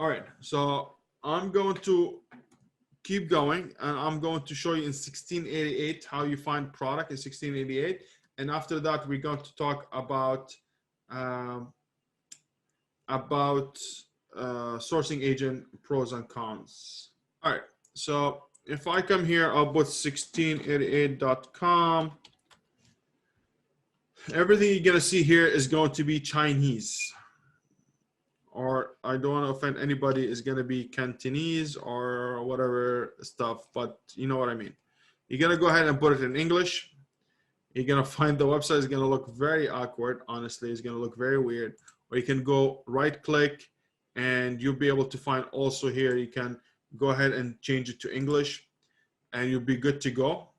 All right, so I'm going to keep going, and I'm going to show you in 1688 how you find product in 1688. And after that, we're going to talk about sourcing agent pros and cons. All right, so if I come here, I'll put 1688.com. Everything you're gonna see here is going to be Chinese, or I don't want to offend anybody, is going to be Cantonese or whatever stuff, but you know what I mean. You're going to go ahead and put it in English. You're going to find the website is going to look very awkward. Honestly, it's going to look very weird. Or you can go right click and you'll be able to find also here, you can go ahead and change it to English and you'll be good to go.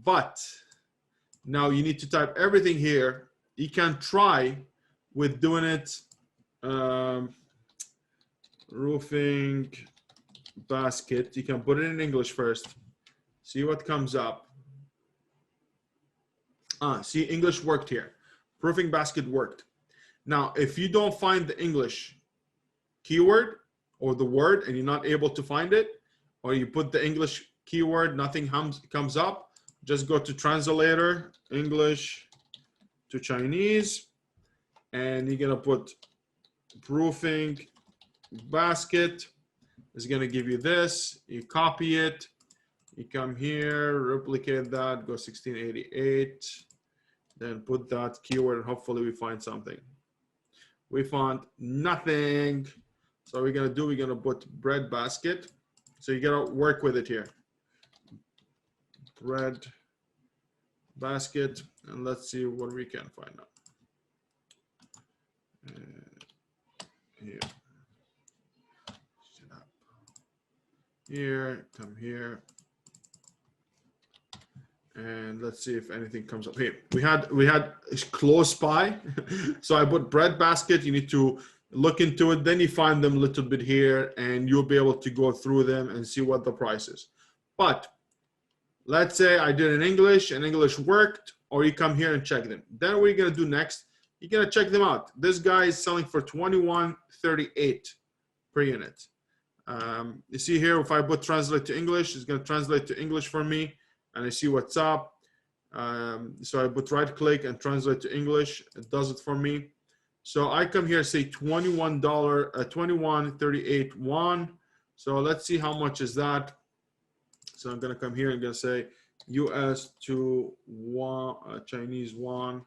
But now you need to type everything here. You can try with doing it roofing basket. You can put it in English first, see what comes up. See, English worked here. Roofing basket worked. Now if you don't find the English keyword or the word and you're not able to find it, or you put the English keyword, nothing comes up, just go to translator, English to Chinese, and you're gonna put roofing basket. Is going to give you this. You copy it, you come here, replicate that, go 1688, then put that keyword, and hopefully we find something. We found nothing. So we're going to do, we're going to put bread basket. So you got to work with it here. Bread basket, and let's see what we can find out. Here, come here, and let's see if anything comes up here. We had close by, so I put bread basket. You need to look into it, then you find them a little bit here, and you'll be able to go through them and see what the price is. But let's say I did in English and English worked, or you come here and check them. Then what you're gonna do next, you're gonna check them out. This guy is selling for $21.38 per unit. You see here, if I put translate to English, it's gonna translate to English for me, and I see what's up. So I put right click and translate to English. It does it for me. So I come here, say $21.38 won. So let's see how much is that. So I'm gonna come here and gonna say US to won, Chinese won.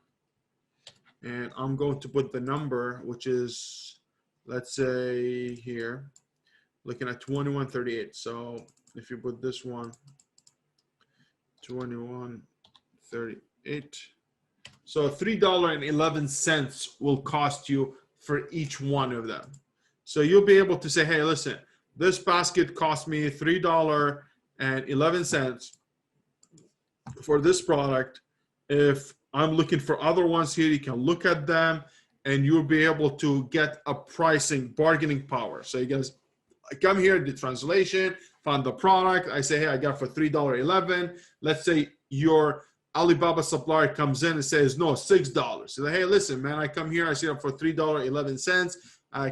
And I'm going to put the number, which is, let's say here, looking at 21.38. So if you put this one, 21.38. So $3.11 will cost you for each one of them. So you'll be able to say, hey, listen, this basket cost me $3.11 for this product. If I'm looking for other ones here, you can look at them and you'll be able to get a pricing bargaining power. So you guys, I come here, the translation, found the product. I say, hey, I got it for $3.11. Let's say your Alibaba supplier comes in and says, no, $6. So hey, listen, man, I come here, I see it for $3.11.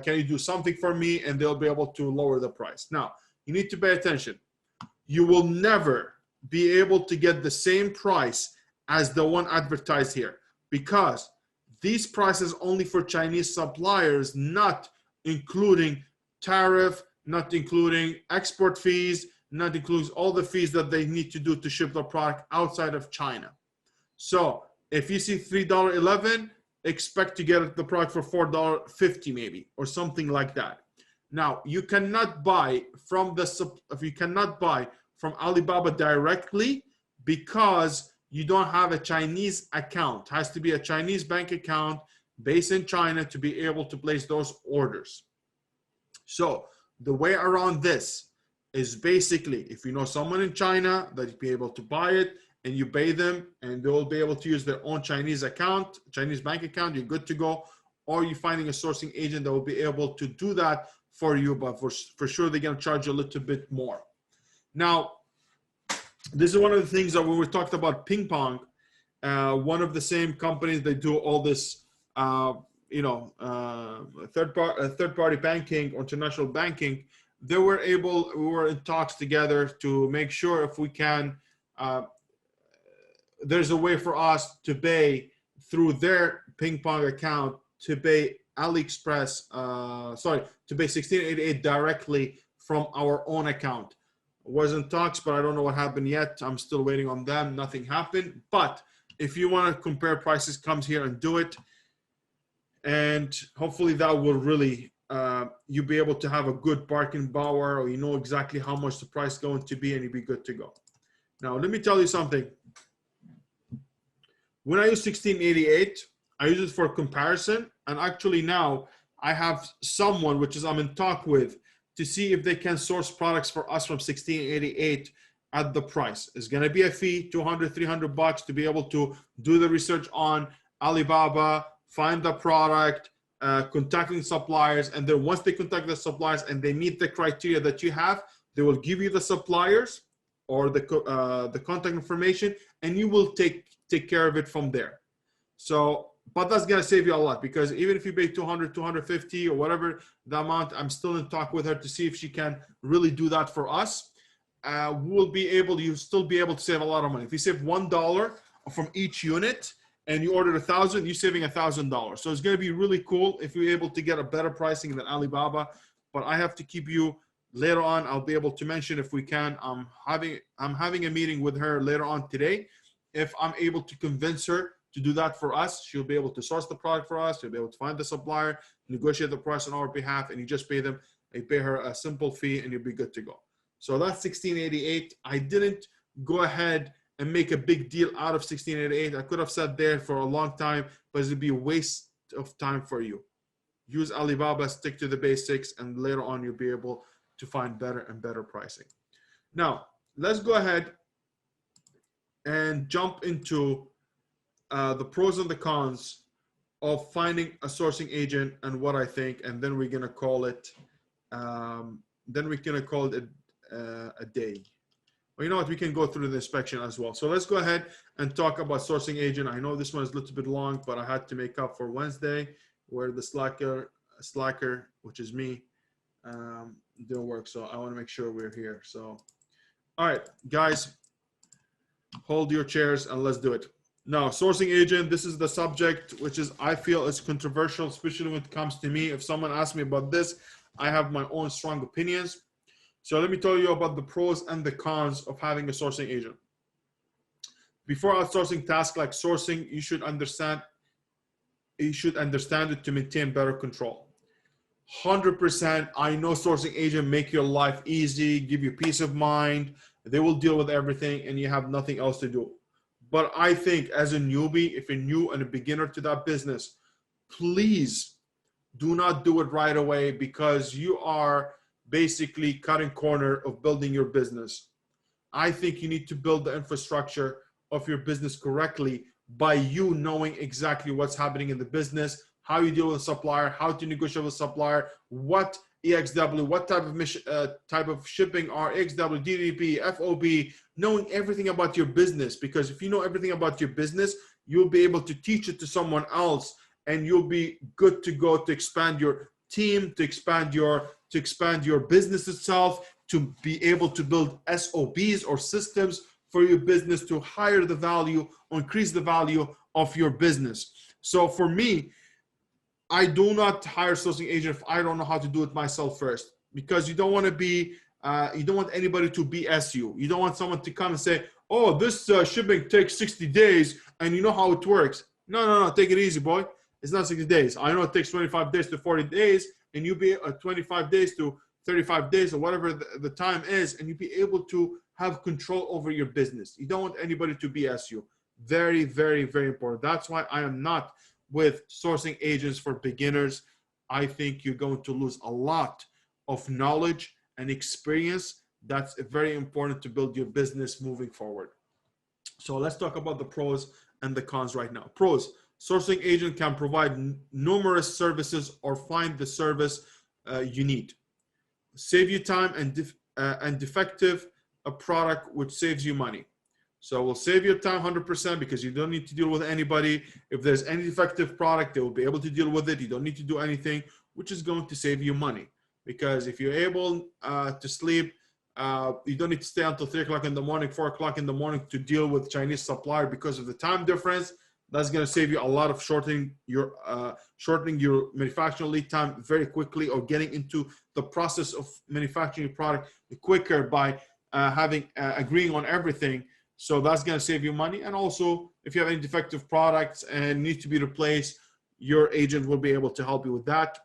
Can you do something for me? And they'll be able to lower the price. Now, you need to pay attention. You will never be able to get the same price as the one advertised here, because these prices only for Chinese suppliers, not including tariff, not including export fees, not includes all the fees that they need to do to ship the product outside of China. So if you see $3.11, expect to get the product for $4.50 maybe, or something like that. Now you cannot buy from Alibaba directly because you don't have a Chinese account. It has to be a Chinese bank account based in China to be able to place those orders. So the way around this is basically, if you know someone in China that you'll be able to buy it and you pay them and they'll be able to use their own Chinese account, Chinese bank account, you're good to go. Or you're finding a sourcing agent that will be able to do that for you, but for sure they're gonna charge you a little bit more. Now, this is one of the things that when we talked about ping pong, one of the same companies, they do all this third-party banking or international banking, we were in talks together to make sure if we can, there's a way for us to pay through their ping pong account to pay AliExpress, to pay 1688 directly from our own account. Was in talks, but I don't know what happened yet. I'm still waiting on them. Nothing happened. But if you want to compare prices, come here and do it. And hopefully that will really, you'll be able to have a good bargain power, or you know exactly how much the price is going to be, and you'll be good to go. Now, let me tell you something. When I use 1688, I use it for comparison. And actually now I have someone, which is I'm in talk with, to see if they can source products for us from 1688 at the price. It's going to be a fee, $200, $300 to be able to do the research on Alibaba, find the product, contacting suppliers, and then once they contact the suppliers and they meet the criteria that you have, they will give you the suppliers or the contact information, and you will take care of it from there. So, but that's gonna save you a lot, because even if you pay 200, 250 or whatever the amount, I'm still in talk with her to see if she can really do that for us. You'll still be able to save a lot of money. If you save $1 from each unit and you ordered 1,000, you're saving $1,000. So it's gonna be really cool if you're able to get a better pricing than Alibaba. But I have to keep you later on. I'll be able to mention if we can. I'm having a meeting with her later on today. If I'm able to convince her to do that for us, she'll be able to source the product for us. She'll be able to find the supplier, negotiate the price on our behalf, and you just pay them. You pay her a simple fee, and you'll be good to go. So that's 1688. I didn't go ahead and make a big deal out of 1688. I could have sat there for a long time, but it'd be a waste of time for you. Use Alibaba, stick to the basics, and later on you'll be able to find better and better pricing. Now, let's go ahead and jump into the pros and the cons of finding a sourcing agent and what I think, and then we're gonna call it. A day. Well, you know what? We can go through the inspection as well. So let's go ahead and talk about sourcing agent. I know this one is a little bit long, but I had to make up for Wednesday, where the slacker, which is me, didn't work. So I want to make sure we're here. So, all right, guys, hold your chairs and let's do it. Now, sourcing agent, this is the subject, which is, I feel is controversial, especially when it comes to me. If someone asks me about this, I have my own strong opinions. So let me tell you about the pros and the cons of having a sourcing agent. Before outsourcing tasks like sourcing, you should understand it to maintain better control. 100%, I know sourcing agent make your life easy, give you peace of mind. They will deal with everything and you have nothing else to do. But I think as a newbie, if you're new and a beginner to that business, please do not do it right away, because you are basically cutting corner of building your business. I think you need to build the infrastructure of your business correctly by you knowing exactly what's happening in the business, how you deal with a supplier, how to negotiate with a supplier, what EXW, what type of shipping are EXW, DDP, FOB, knowing everything about your business. Because if you know everything about your business, you'll be able to teach it to someone else, and you'll be good to go to expand your team, to expand your business itself, to be able to build SOBs or systems for your business to higher the value or increase the value of your business. So for me, I do not hire a sourcing agent if I don't know how to do it myself first, because you don't want to be, you don't want anybody to BS you. You don't want someone to come and say, oh, this shipping takes 60 days and you know how it works. No, take it easy, boy. It's not 60 days. I know it takes 25 days to 40 days, and you'll be 25 days to 35 days or whatever the time is, and you'll be able to have control over your business. You don't want anybody to BS you. Very, very, very important. That's why I am not with sourcing agents for beginners. I think you're going to lose a lot of knowledge and experience. That's very important to build your business moving forward. So let's talk about the pros and the cons right now. Pros: sourcing agent can provide numerous services or find the service you need. Save you time and defective a product, which saves you money. So we'll save your time 100% because you don't need to deal with anybody. If there's any defective product, they will be able to deal with it. You don't need to do anything, which is going to save you money. Because if you're able to sleep, you don't need to stay until 3 o'clock in the morning, 4 o'clock in the morning to deal with Chinese supplier because of the time difference. That's going to save you a lot of shortening your manufacturing lead time very quickly, or getting into the process of manufacturing your product quicker by agreeing on everything. So that's going to save you money. And also, if you have any defective products and need to be replaced, your agent will be able to help you with that.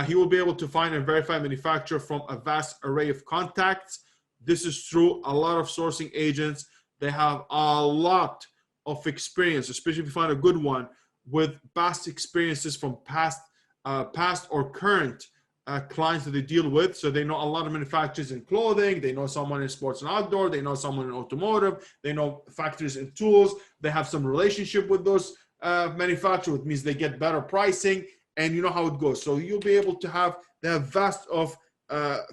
He will be able to find and verify manufacturer from a vast array of contacts. This is true. A lot of sourcing agents, they have a lot of experience, especially if you find a good one, with past experiences from past or current clients that they deal with. So they know a lot of manufacturers in clothing, they know someone in sports and outdoor, they know someone in automotive, they know factories in tools, they have some relationship with those manufacturers, which means they get better pricing, and you know how it goes. So you'll be able to have vast of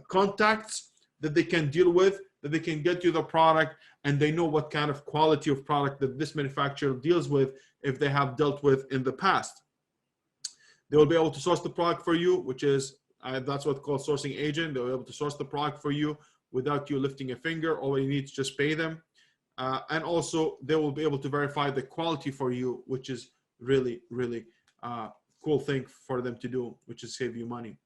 contacts that they can deal with, that they can get you the product, and they know what kind of quality of product that this manufacturer deals with if they have dealt with in the past. They will be able to source the product for you, which is, that's what's called sourcing agent. They'll be able to source the product for you without you lifting a finger. All you need is just pay them. And also, they will be able to verify the quality for you, which is really, really cool thing for them to do, which is save you money.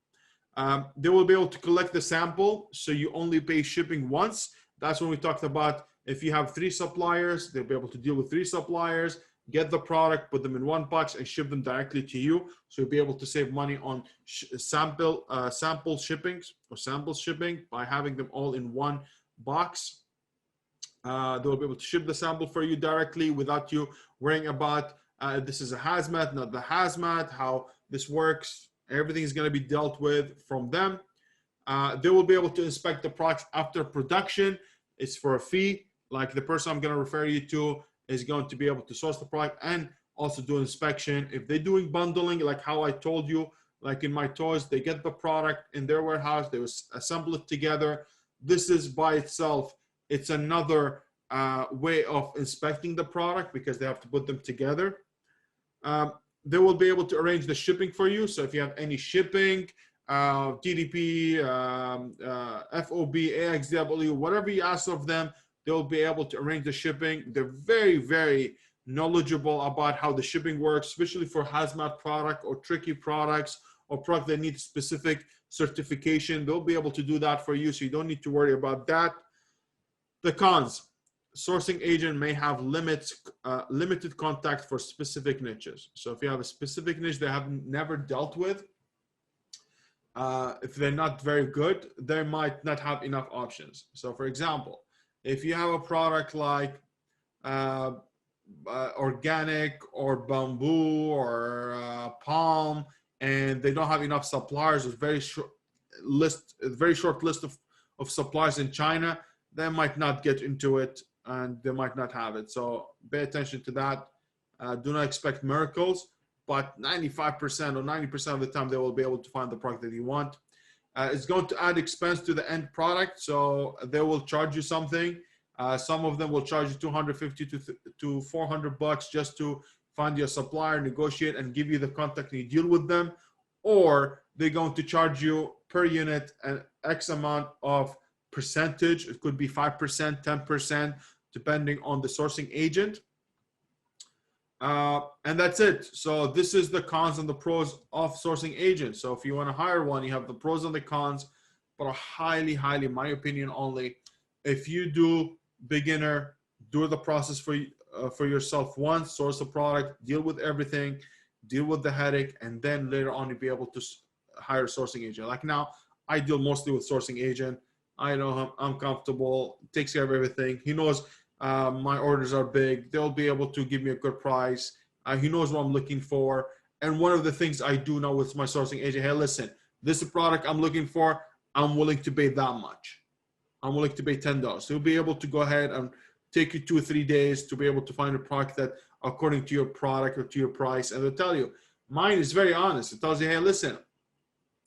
They will be able to collect the sample, so you only pay shipping once. That's when we talked about if you have 3 suppliers, they'll be able to deal with 3 suppliers, get the product, put them in one box, and ship them directly to you. So you'll be able to save money on sample shippings or sample shipping by having them all in one box. They'll be able to ship the sample for you directly without you worrying about this is a hazmat, not the hazmat, how this works. Everything is going to be dealt with from them. They will be able to inspect the products after production. It's for a fee. Like the person I'm going to refer you to is going to be able to source the product and also do inspection. If they're doing bundling, like how I told you, like in my toys, they get the product in their warehouse, they will assemble it together. This is by itself, it's another way of inspecting the product because they have to put them together. They will be able to arrange the shipping for you. So if you have any shipping, DDP, FOB, AXW, whatever you ask of them, they'll be able to arrange the shipping. They're very, very knowledgeable about how the shipping works, especially for hazmat product or tricky products or product that need specific certification. They'll be able to do that for you, so you don't need to worry about that. The cons: sourcing agent may have limited contact for specific niches. So if you have a specific niche they have never dealt with, if they're not very good, they might not have enough options. So for example, if you have a product like organic or bamboo or palm, and they don't have enough suppliers, with very short list of suppliers in China, they might not get into it and they might not have it. So pay attention to that. Do not expect miracles, but 95% or 90% of the time they will be able to find the product that you want. It's going to add expense to the end product, so they will charge you something. Some of them will charge you $250 to $400 just to find your supplier, negotiate, and give you the contact and you deal with them. Or they're going to charge you per unit an X amount of percentage. It could be 5%, 10%, depending on the sourcing agent. And that's it. So this is the cons and the pros of sourcing agents. So if you want to hire one, you have the pros and the cons, but highly, my opinion only, if you do beginner, do the process for yourself once, source the product, deal with everything, deal with the headache, and then later on you'll be able to hire a sourcing agent. Like now, I deal mostly with sourcing agent. I know him, I'm comfortable, takes care of everything. He knows my orders are big. They'll be able to give me a good price. He knows what I'm looking for. And one of the things I do now with my sourcing agent, hey, listen, this is a product I'm looking for. I'm willing to pay that much. I'm willing to pay $10. So you'll be able to go ahead and take you 2 or 3 days to be able to find a product that according to your product or to your price. And they'll tell you, mine is very honest. It tells you, hey, listen,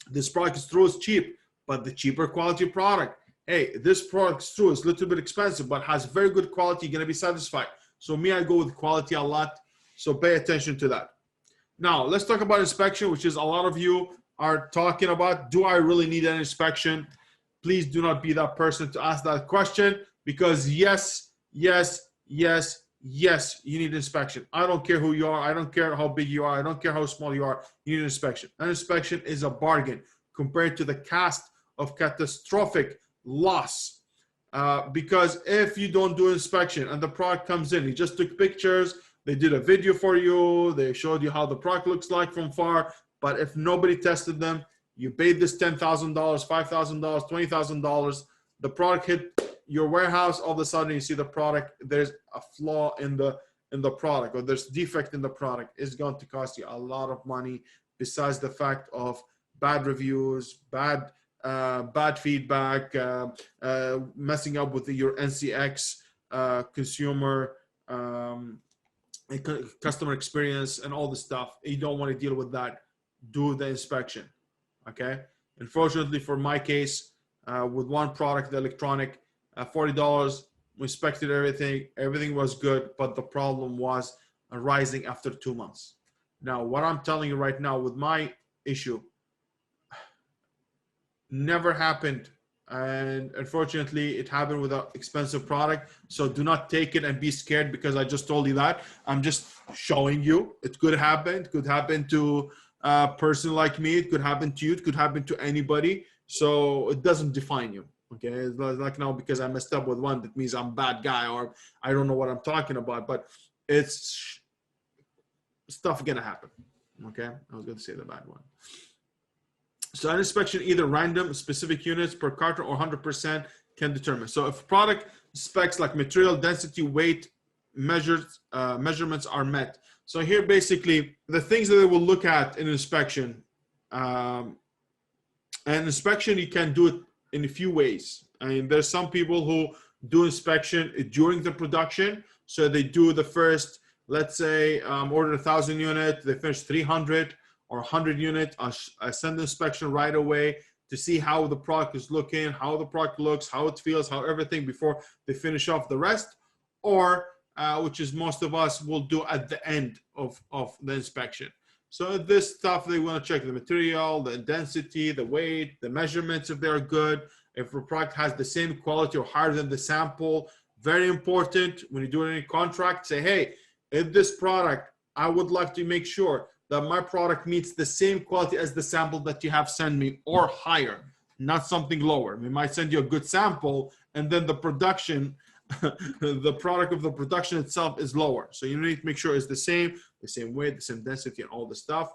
this product is cheap, but the cheaper quality product hey, this product's true, it's a little bit expensive, but has very good quality, you're going to be satisfied. So me, I go with quality a lot. So pay attention to that. Now, let's talk about inspection, which is a lot of you are talking about. Do I really need an inspection? Please do not be that person to ask that question, because yes, yes, yes, yes, you need inspection. I don't care who you are. I don't care how big you are. I don't care how small you are. You need inspection. An inspection is a bargain compared to the cost of catastrophic loss. Because if you don't do inspection and the product comes in, you just took pictures, they did a video for you, they showed you how the product looks like from far, but if nobody tested them, you paid this $10,000, $5,000, $20,000, the product hit your warehouse, all of a sudden you see the product, there's a flaw in the product, or there's defect in the product, it's going to cost you a lot of money, besides the fact of bad reviews, bad feedback, messing up with your NCX, consumer customer experience, and all the stuff. You don't want to deal with that. Do the inspection. Okay. Unfortunately, for my case, with one product, the electronic, $40, we inspected everything. Everything was good, but the problem was arising after 2 months. Now, what I'm telling you right now with my issue never happened, and unfortunately it happened with an expensive product. So do not take it and be scared because I just told you that. I'm just showing you it could happen. It could happen to a person like me, it could happen to you, it could happen to anybody. So it doesn't define you. Okay, it's like now because I messed up with one, that means I'm a bad guy or I don't know what I'm talking about, but it's stuff gonna happen. Okay, I was going to say the bad one. So an inspection, either random, specific units per carton, or 100% can determine. So if product specs like material density, weight, measurements are met. So here basically the things that they will look at in inspection. And inspection, you can do it in a few ways. I mean, there's some people who do inspection during the production. So they do the first, let's say, order 1,000 units, they finish 300 or 100 units. I send the inspection right away to see how the product is looking, how the product looks, how it feels, how everything, before they finish off the rest. Or, which is most of us will do at the end of the inspection. So this stuff, they want to check the material, the density, the weight, the measurements, if they're good, if the product has the same quality or higher than the sample. Very important when you do any contract, say, hey, if this product, I would like to make sure that my product meets the same quality as the sample that you have sent me, or higher, not something lower. We might send you a good sample and then the production, the product of the production itself is lower. So you need to make sure it's the same weight, the same density, and all the stuff.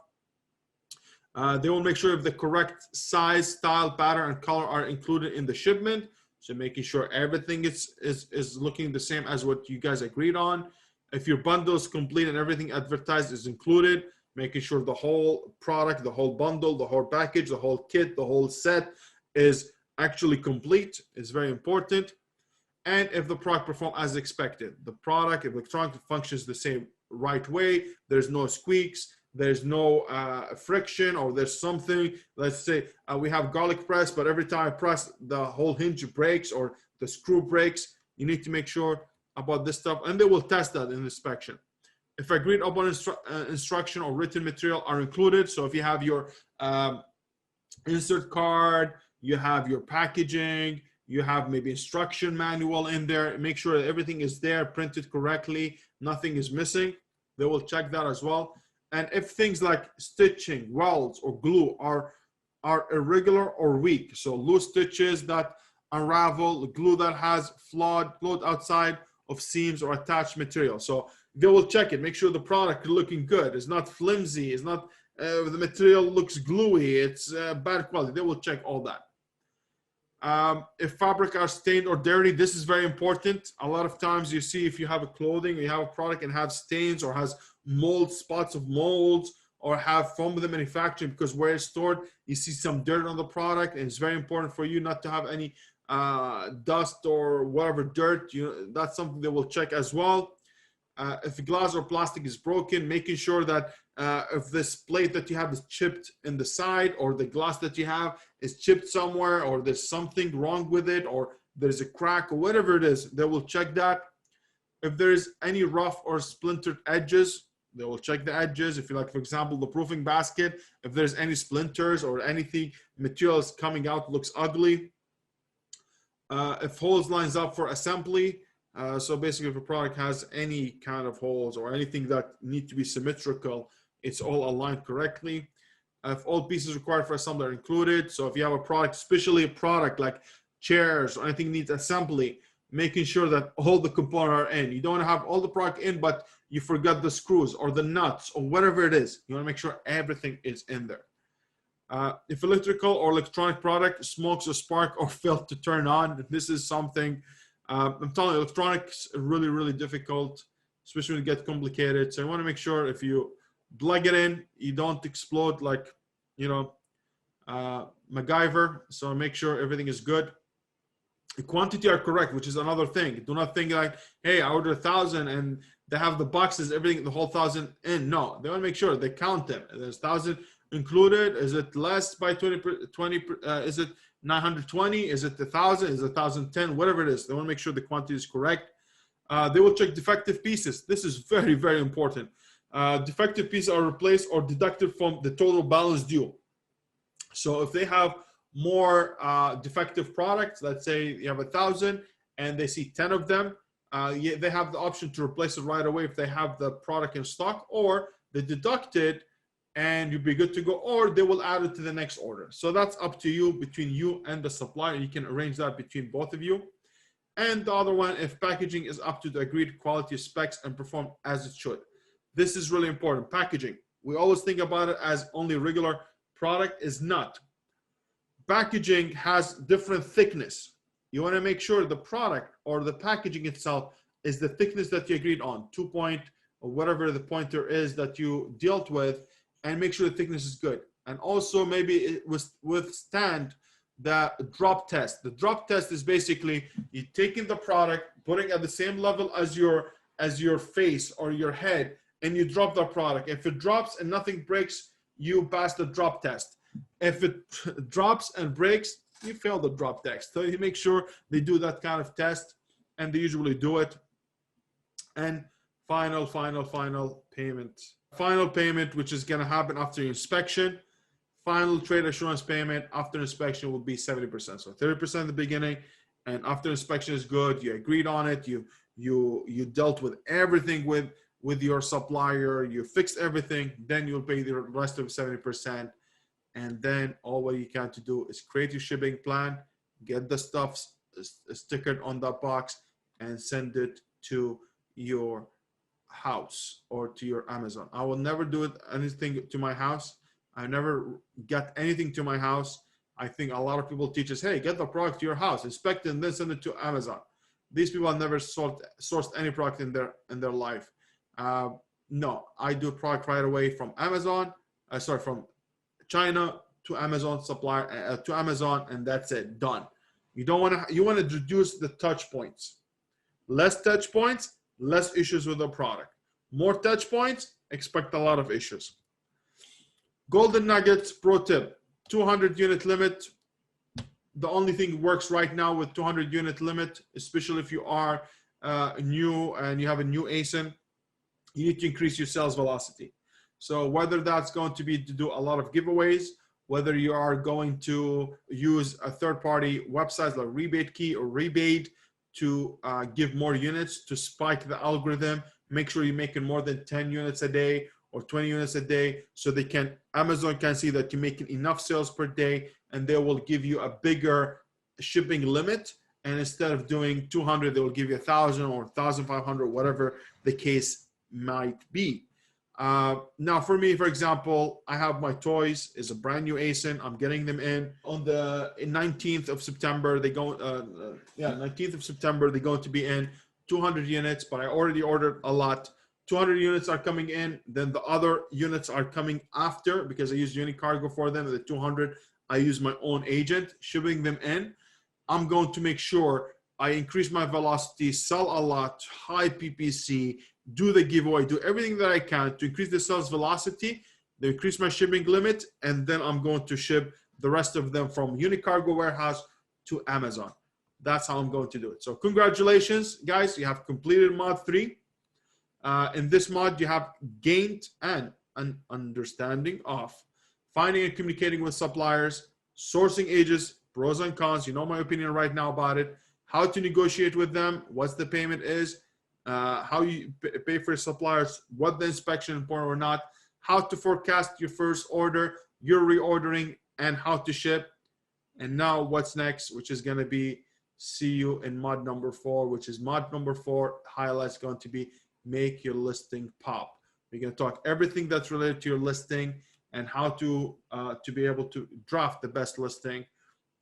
They will make sure if the correct size, style, pattern, and color are included in the shipment. So making sure everything is looking the same as what you guys agreed on. If your bundle is complete and everything advertised is included, making sure the whole product, the whole bundle, the whole package, the whole kit, the whole set is actually complete is very important. And if the product performs as expected, the product, if electronic functions the same right way, there's no squeaks, there's no friction, or there's something, let's say we have garlic press, but every time I press, the whole hinge breaks or the screw breaks. You need to make sure about this stuff, and they will test that in inspection. If agreed upon instruction or written material are included, so if you have your insert card, you have your packaging, you have maybe instruction manual in there, make sure that everything is there, printed correctly, nothing is missing. They will check that as well. And if things like stitching, welds, or glue are irregular or weak, so loose stitches that unravel, glue that has flawed outside of seams or attached material. So they will check it, make sure the product is looking good, it's not flimsy, it's not, the material looks gluey, it's bad quality. They will check all that. If fabric are stained or dirty, this is very important. A lot of times you see if you have a clothing, you have a product and have stains or has mold, spots of molds, or have from the manufacturing, because where it's stored, you see some dirt on the product, and it's very important for you not to have any dust or whatever dirt. That's something they will check as well. If glass or plastic is broken, making sure that if this plate that you have is chipped in the side, or the glass that you have is chipped somewhere, or there's something wrong with it, or there's a crack or whatever it is, they will check that. If there's any rough or splintered edges, they will check the edges. If you like, for example, the proofing basket, if there's any splinters or anything, materials coming out looks ugly. If holes lines up for assembly, so basically if a product has any kind of holes or anything that need to be symmetrical, it's all aligned correctly. If all pieces required for assembly are included, so if you have a product, especially a product like chairs or anything needs assembly, making sure that all the components are in. You don't want to have all the product in, but you forgot the screws or the nuts or whatever it is. You want to make sure everything is in there. If electrical or electronic product smokes or spark or failed to turn on, this is something, I'm telling you, electronics are really, really difficult, especially when it gets complicated. So you want to make sure if you plug it in, you don't explode like, you know, MacGyver. So make sure everything is good. The quantity are correct, which is another thing. Do not think like, hey, I ordered 1,000 and they have the boxes, everything, the whole 1,000 in. No, they want to make sure they count them. There's 1,000 included. Is it less by 20? Is it 920? Is it 1,000? Is it 1,010? Whatever it is, they want to make sure the quantity is correct. They will check defective pieces. This is very, very important. Defective pieces are replaced or deducted from the total balance due. So if they have more defective products, let's say you have 1,000 and they see 10 of them, they have the option to replace it right away if they have the product in stock, or they deduct it and you'll be good to go, or they will add it to the next order. So that's up to you, between you and the supplier. You can arrange that between both of you. And the other one, if packaging is up to the agreed quality specs and perform as it should. This is really important. Packaging, we always think about it as only regular product, is not. Packaging has different thickness. You want to make sure the product or the packaging itself is the thickness that you agreed on, 2 point or whatever the pointer is that you dealt with, and make sure the thickness is good. And also maybe it withstand the drop test. The drop test is basically you taking the product, putting at the same level as your face or your head, and you drop the product. If it drops and nothing breaks, you pass the drop test. If it drops and breaks, you fail the drop test. So you make sure they do that kind of test, and they usually do it. And final payment. Final payment, which is going to happen after inspection. Final trade assurance payment after inspection will be 70%. So 30% at the beginning, and after inspection is good, you agreed on it, you dealt with everything with your supplier, you fixed everything, then you'll pay the rest of 70%. And then all what you can to do is create your shipping plan, get the stuff stickered on that box, and send it to your house or to your Amazon. I will never do anything to my house. I never get anything to my house. I think a lot of people teach us, hey, get the product to your house, inspect it, and then send it to Amazon. These people have never sourced any product in their life. No, I do product right away from Amazon. From China to Amazon supplier to Amazon, and that's it, done. You want to reduce the touch points. Less touch points, less issues with the product. More touch points, expect a lot of issues. Golden nuggets, pro tip, 200 unit limit. The only thing works right now with 200 unit limit, especially if you are new and you have a new ASIN, you need to increase your sales velocity. So whether that's going to be to do a lot of giveaways, whether you are going to use a third-party website like Rebate Key or Rebate to give more units to spike the algorithm, make sure you're making more than 10 units a day or 20 units a day, so Amazon can see that you're making enough sales per day, and they will give you a bigger shipping limit. And instead of doing 200, they will give you 1,000 or 1,500, whatever the case might be. Now for me, for example, I have my toys, is a brand new ASIN. I'm getting them in on the 19th of September. 19th of September, they're going to be in 200 units, but I already ordered a lot. 200 units are coming in. Then the other units are coming after, because I use Unicargo for them. The 200, I use my own agent shipping them in. I'm going to make sure I increase my velocity, sell a lot, high PPC, do the giveaway, do everything that I can to increase the sales velocity, to increase my shipping limit, and then I'm going to ship the rest of them from Unicargo Warehouse to Amazon. That's how I'm going to do it. So congratulations, guys. You have completed mod 3. In this mod, you have gained an understanding of finding and communicating with suppliers, sourcing agents, pros and cons. You know my opinion right now about it. How to negotiate with them, what the payment is, how you pay for suppliers, what the inspection is important or not, how to forecast your first order, your reordering, and how to ship. And now what's next, which is going to be, see you in mod number 4, which is mod number 4 highlights going to be make your listing pop. We're going to talk everything that's related to your listing and how to be able to draft the best listing.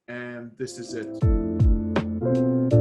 And this is it.